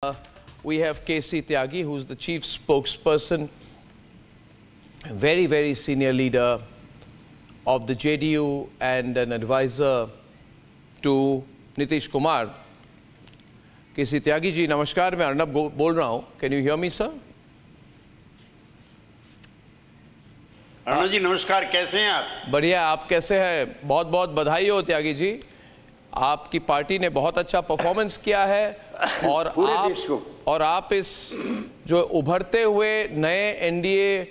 We have KC Tyagi, who's the chief spokesperson, very, very senior leader of the JDU and an advisor to Nitish Kumar. KC Tyagi ji, namaskar, मैं अर्नब बोल रहा हूँ. Can you hear me, sir? Arnab जी नमस्कार, कैसे हैं आप? बढ़िया, आप कैसे हैं? बहुत बहुत बधाई हो त्यागी जी. आपकी पार्टी ने बहुत अच्छा परफॉर्मेंस किया है और आप इस जो उभरते हुए नए एनडीए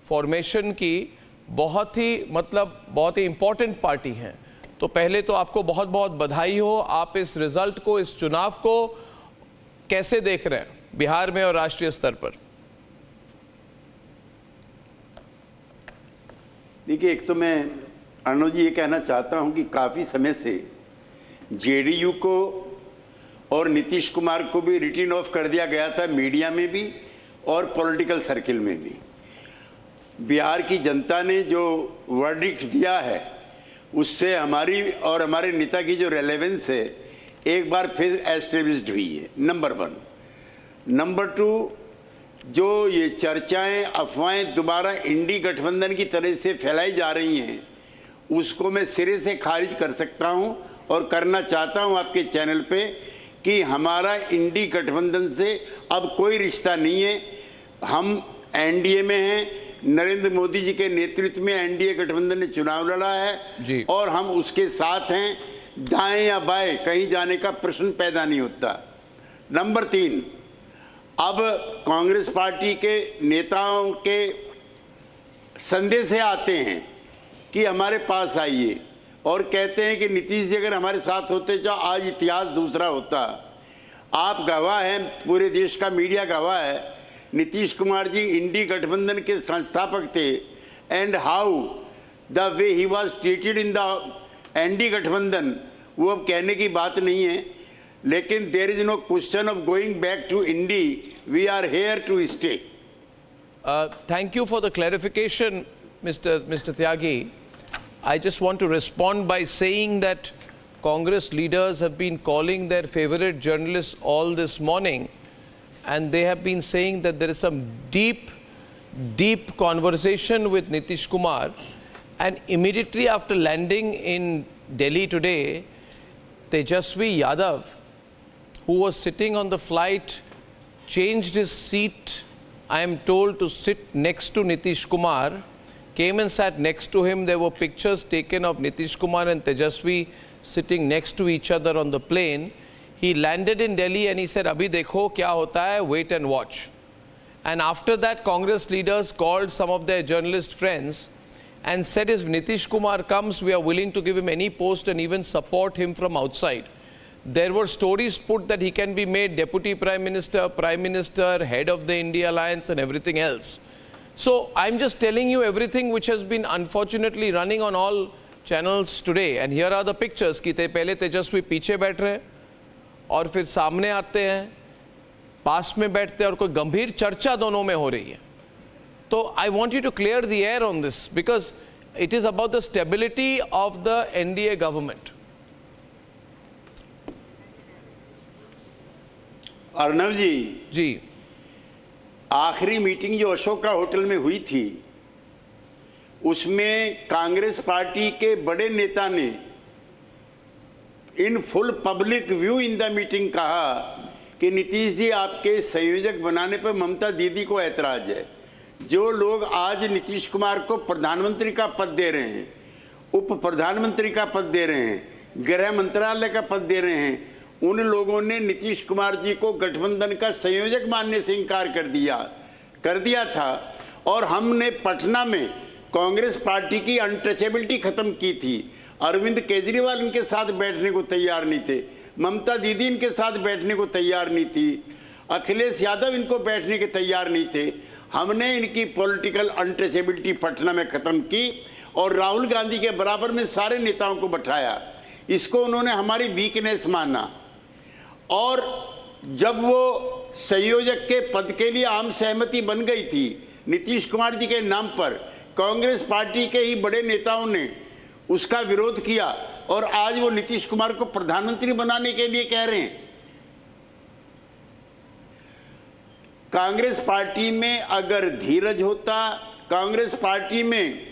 फॉर्मेशन की बहुत ही इम्पोर्टेंट पार्टी हैं. तो पहले तो आपको बहुत बहुत बधाई हो. आप इस रिजल्ट को, इस चुनाव को कैसे देख रहे हैं बिहार में और राष्ट्रीय स्तर पर? देखिए, एक तो मैं अर्नब जी ये कहना चाहता हूं कि काफ़ी समय से जेडीयू को और नीतीश कुमार को भी रिटन ऑफ कर दिया गया था, मीडिया में भी और पॉलिटिकल सर्किल में भी. बिहार की जनता ने जो वर्डिक्ट दिया है उससे हमारी और हमारे नेता की जो रेलेवेंस है एक बार फिर एस्टेब्लिश्ड हुई है, नंबर 1. नंबर 2, जो ये चर्चाएं, अफवाहें दोबारा इंडी गठबंधन की तरह से फैलाई जा रही हैं उसको मैं सिरे से खारिज कर सकता हूं और करना चाहता हूं आपके चैनल पे कि हमारा इंडी गठबंधन से अब कोई रिश्ता नहीं है. हम एनडीए में हैं. नरेंद्र मोदी जी के नेतृत्व में एनडीए गठबंधन ने चुनाव लड़ा है और हम उसके साथ हैं. दाएं या बाएं कहीं जाने का प्रश्न पैदा नहीं होता. नंबर 3, अब कांग्रेस पार्टी के नेताओं के संदेश आते हैं कि हमारे पास आइए और कहते हैं कि नीतीश जी अगर हमारे साथ होते तो आज इतिहास दूसरा होता. आप गवाह हैं, पूरे देश का मीडिया गवाह है. नीतीश कुमार जी इंडी गठबंधन के संस्थापक थे and how the way he was treated in the NDA गठबंधन, वो अब कहने की बात नहीं है. लेकिन there is no question of going back to INDI. We are here to stay. Thank you for the clarification mister Tyagi. I just want to respond by saying that Congress leaders have been calling their favorite journalists all this morning, and they have been saying that there is some deep conversation with Nitish Kumar, and immediately after landing in Delhi today, Tejasvi Yadav, who was sitting on the flight, changed his seat, I am told, to sit next to Nitish Kumar, came and sat next to him. There were pictures taken of Nitish Kumar and Tejasvi sitting next to each other on the plane. He landed in Delhi and he said, "Abhi dekho kya hota hai, wait and watch." And after that, Congress leaders called some of their journalist friends and said, if Nitish Kumar comes, we are willing to give him any post and even support him from outside. There were stories put that he can be made Deputy Prime Minister, head of the India Alliance and everything else. So I'm just telling you everything which has been unfortunately running on all channels today. And here are the pictures कि पहले तेजस्वी पीछे बैठ रहे हैं और फिर सामने आते हैं, पास में बैठते हैं और कोई गंभीर चर्चा दोनों में हो रही है. तो I want you to clear the air on this because it is about the stability of the NDA government. Arnab जी, आखिरी मीटिंग जो अशोका होटल में हुई थी उसमें कांग्रेस पार्टी के बड़े नेता ने in full public view in the meeting कहा कि नीतीश जी आपके संयोजक बनाने पर ममता दीदी को ऐतराज है. जो लोग आज नीतीश कुमार को प्रधानमंत्री का पद दे रहे हैं, उप प्रधानमंत्री का पद दे रहे हैं, गृह मंत्रालय का पद दे रहे हैं, उन लोगों ने नीतीश कुमार जी को गठबंधन का संयोजक मानने से इनकार कर दिया था. और हमने पटना में कांग्रेस पार्टी की अनटचेबिलिटी खत्म की थी. अरविंद केजरीवाल इनके साथ बैठने को तैयार नहीं थे, ममता दीदी इनके साथ बैठने को तैयार नहीं थी, अखिलेश यादव इनको बैठने के तैयार नहीं थे. हमने इनकी पॉलिटिकल अनटचेबिलिटी पटना में खत्म की और राहुल गांधी के बराबर में सारे नेताओं को बैठाया. इसको उन्होंने हमारी वीकनेस माना और जब वो संयोजक के पद के लिए आम सहमति बन गई थी नीतीश कुमार जी के नाम पर, कांग्रेस पार्टी के ही बड़े नेताओं ने उसका विरोध किया और आज वो नीतीश कुमार को प्रधानमंत्री बनाने के लिए कह रहे हैं। कांग्रेस पार्टी में अगर धीरज होता, कांग्रेस पार्टी में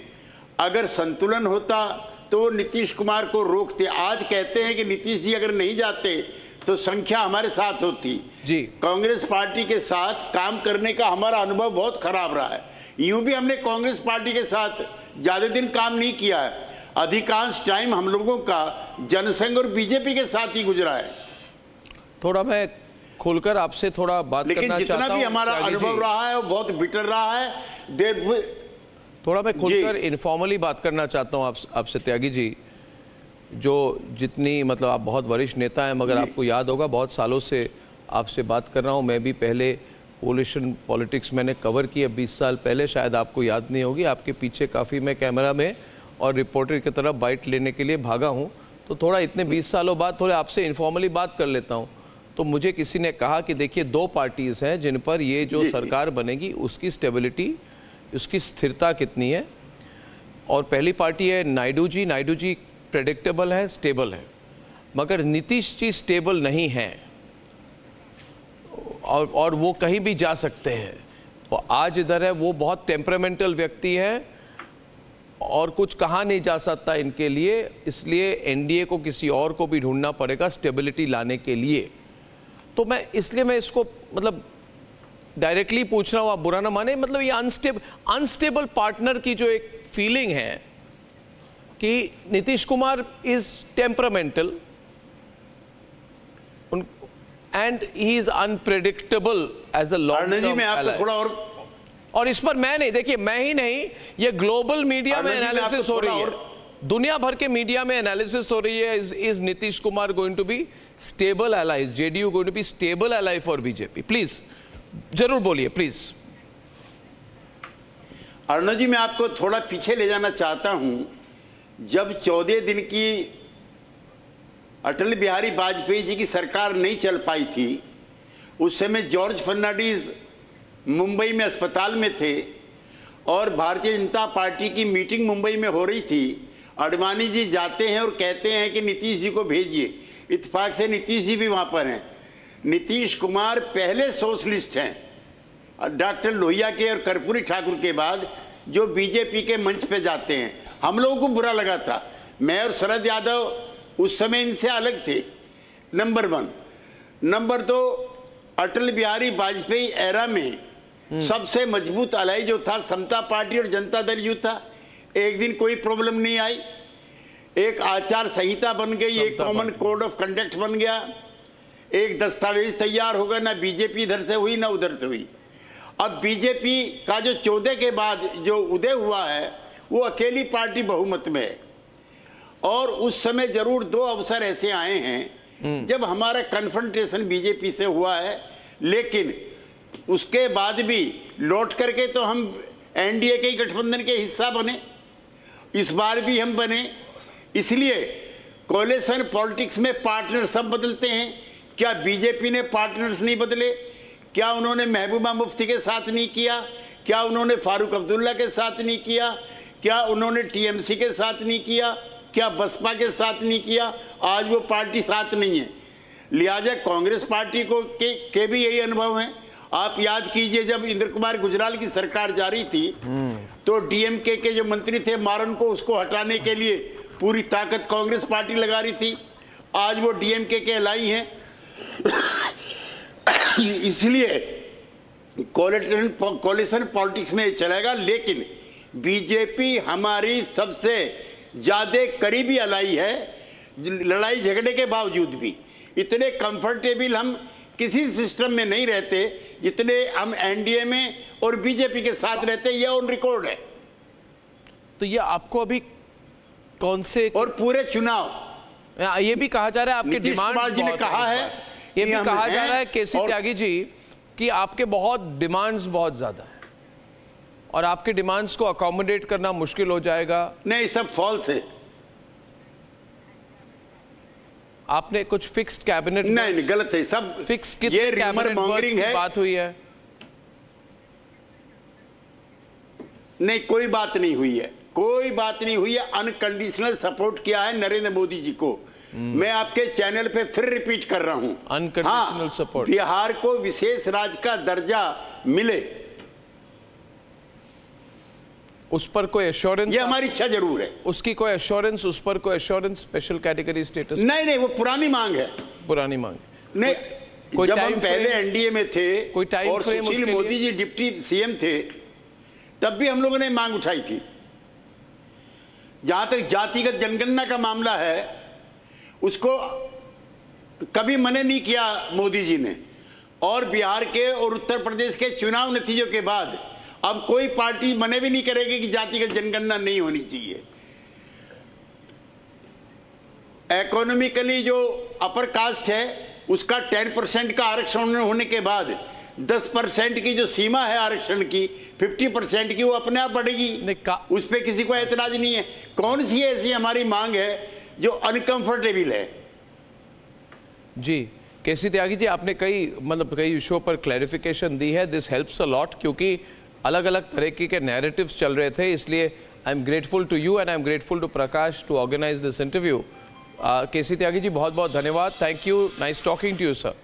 अगर संतुलन होता तो नीतीश कुमार को रोकते। आज कहते हैं कि नीतीश जी अगर नहीं जाते तो संख्या हमारे साथ होती जी। कांग्रेस पार्टी के साथ काम करने का हमारा अनुभव बहुत खराब रहा है। यूं भी हमने कांग्रेस पार्टी के साथ ज्यादा दिन काम नहीं किया है, अधिकांश टाइम हम लोगों का जनसंघ और बीजेपी के साथ ही गुजरा है। थोड़ा मैं खुलकर आपसे थोड़ा बात करना चाहता हूं। लेकिन जितना भी हमारा अनुभव रहा है वो बहुत बिटर रहा है। थोड़ा मैं खुलकर इनफॉर्मली बात करना चाहता हूं आपसे त्यागी जी, जो जितनी मतलब आप बहुत वरिष्ठ नेता हैं, मगर आपको याद होगा बहुत सालों से आपसे बात कर रहा हूं। मैं भी पहले कोलिशन पॉलिटिक्स मैंने कवर किया 20 साल पहले, शायद आपको याद नहीं होगी। आपके पीछे काफ़ी मैं कैमरा में और रिपोर्टर की तरफ बाइट लेने के लिए भागा हूं। तो थोड़ा इतने 20 सालों बाद थोड़े आपसे इनफॉर्मली बात कर लेता हूं। तो मुझे किसी ने कहा कि देखिए 2 पार्टीज़ हैं जिन पर ये जो सरकार बनेगी उसकी स्टेबिलिटी, उसकी स्थिरता कितनी है। और पहली पार्टी है नायडू जी। नायडू जी प्रेडिक्टेबल है, स्टेबल है, मगर नीतीश जी स्टेबल नहीं है और वो कहीं भी जा सकते हैं। वो आज इधर है, वो बहुत टेम्परामेंटल व्यक्ति है और कुछ कहा नहीं जा सकता इनके लिए, इसलिए एनडीए को किसी और को भी ढूंढना पड़ेगा स्टेबिलिटी लाने के लिए। तो मैं इसको मतलब डायरेक्टली पूछ रहा हूं, आप बुरा ना माने। मतलब ये अनस्टेबल पार्टनर की जो एक फीलिंग है कि Nitish Kumar is temperamental and he is unpredictable as a long term ally. थोड़ा और इस पर मैं नहीं, देखिए मैं ही नहीं, ये ग्लोबल मीडिया में एनालिसिस हो रही है, दुनिया भर के मीडिया में एनालिसिस हो रही है। Is Nitish Kumar going to be stable ally, JDU going to be stable ally for BJP? Please जरूर बोलिए प्लीज। अर्णव जी, मैं आपको थोड़ा पीछे ले जाना चाहता हूं। जब 14 दिन की अटल बिहारी वाजपेयी जी की सरकार नहीं चल पाई थी, उस समय जॉर्ज फर्नांडिस मुंबई में अस्पताल में थे और भारतीय जनता पार्टी की मीटिंग मुंबई में हो रही थी। अडवाणी जी जाते हैं और कहते हैं कि नीतीश जी को भेजिए। इत्तेफाक से नीतीश जी भी वहां पर हैं। नीतीश कुमार पहले सोशलिस्ट हैं डॉक्टर लोहिया के और कर्पूरी ठाकुर के बाद जो बीजेपी के मंच पे जाते हैं। हम लोगों को बुरा लगा था। मैं और शरद यादव उस समय इनसे अलग थे, number 1। Number 2, Atal Bihari Vajpayee era में सबसे मजबूत अलाई जो था समता पार्टी और जनता दल यू था। एक दिन कोई प्रॉब्लम नहीं आई, एक आचार संहिता बन गई, एक कॉमन कोड ऑफ कंडक्ट बन गया, एक दस्तावेज तैयार हो गया। ना बीजेपी इधर से हुई ना उधर से हुई। अब बीजेपी का जो 14 के बाद जो उदय हुआ है वो अकेली पार्टी बहुमत में है। और उस समय जरूर 2 अवसर ऐसे आए हैं जब हमारा कन्फ्रंटेशन बीजेपी से हुआ है, लेकिन उसके बाद भी लौट करके तो हम एनडीए के गठबंधन के हिस्सा बने। इस बार भी हम बने। इसलिए कोलिशन पॉलिटिक्स में पार्टनर सब बदलते हैं। क्या बीजेपी ने पार्टनर्स नहीं बदले? क्या उन्होंने महबूबा मुफ्ती के साथ नहीं किया? क्या उन्होंने फारूक अब्दुल्ला के साथ नहीं किया? क्या उन्होंने टीएमसी के साथ नहीं किया? क्या बसपा के साथ नहीं किया? आज वो पार्टी साथ नहीं है। लिहाजा कांग्रेस पार्टी को के भी यही अनुभव है। आप याद कीजिए, जब इंद्र कुमार गुजराल की सरकार जारी थी तो डीएमके के जो मंत्री थे मारन को, उसको हटाने के लिए पूरी ताकत कांग्रेस पार्टी लगा रही थी। आज वो डीएमके के अलाई हैं। इसलिए कोलिशन पॉलिटिक्स में चलेगा, लेकिन बीजेपी हमारी सबसे ज्यादा करीबी अलाई है। लड़ाई झगड़े के बावजूद भी इतने कंफर्टेबल हम किसी सिस्टम में नहीं रहते जितने हम एनडीए में और बीजेपी के साथ रहते। ये ऑन रिकॉर्ड है। तो ये आपको अभी कौन से और पूरे चुनाव, ये भी कहा जा रहा है आपके डिमांड जी ने कहा है, ये भी कहा जा रहा है केसी त्यागी जी कि आपके बहुत डिमांड्स बहुत ज्यादा है और आपके डिमांड्स को अकोमोडेट करना मुश्किल हो जाएगा। नहीं, सब फॉल्स है। आपने कुछ फिक्स्ड कैबिनेट? नहीं, गलत है सब। फिक्स कितने कैबिनेट मॉन्गरिंग है? बात हुई है? नहीं, कोई बात नहीं हुई है। कोई बात नहीं हुई है। अनकंडीशनल सपोर्ट किया है नरेंद्र मोदी जी को। मैं आपके चैनल पे फिर रिपीट कर रहा हूं, अनकंडीशनल सपोर्ट। बिहार को विशेष राज्य का दर्जा मिले, उस पर कोई एश्योरेंस? ये हमारी इच्छा जरूर है। उसकी कोई एश्योरेंस, उस पर कोई एश्योरेंस स्पेशल कैटेगरी स्टेटस? नहीं, वो पुरानी मांग है। पुरानी मांग नहीं, कोई जब हम पहले एनडीए में थे कोई टाइम और frame Sushil Modi ji deputy CM थे, तब भी हम लोगों ने मांग उठाई थी। जहां तक जातिगत जनगणना का मामला है, उसको कभी मना नहीं किया मोदी जी ने, और बिहार के और उत्तर प्रदेश के चुनाव नतीजों के बाद अब कोई पार्टी मना भी नहीं करेगी कि जातिगत जनगणना नहीं होनी चाहिए। इकोनॉमिकली जो अपर कास्ट है उसका 10% का आरक्षण होने के बाद 10% की जो सीमा है आरक्षण की, 50% की, वो अपने आप बढ़ेगी। उस पर किसी को एतराज नहीं है। कौन सी ऐसी हमारी मांग है जो अनकंफर्टेबल है? जी, केसी त्यागी जी, आपने कई इशू पर क्लैरिफिकेशन दी है। दिस हेल्प्स अ लॉट, क्योंकि अलग अलग तरीके के नैरेटिव्स चल रहे थे। इसलिए I am grateful to you and I am grateful to Prakash to organise this interview. KC Tyagi ji, बहुत बहुत धन्यवाद। Thank you, nice talking to you sir.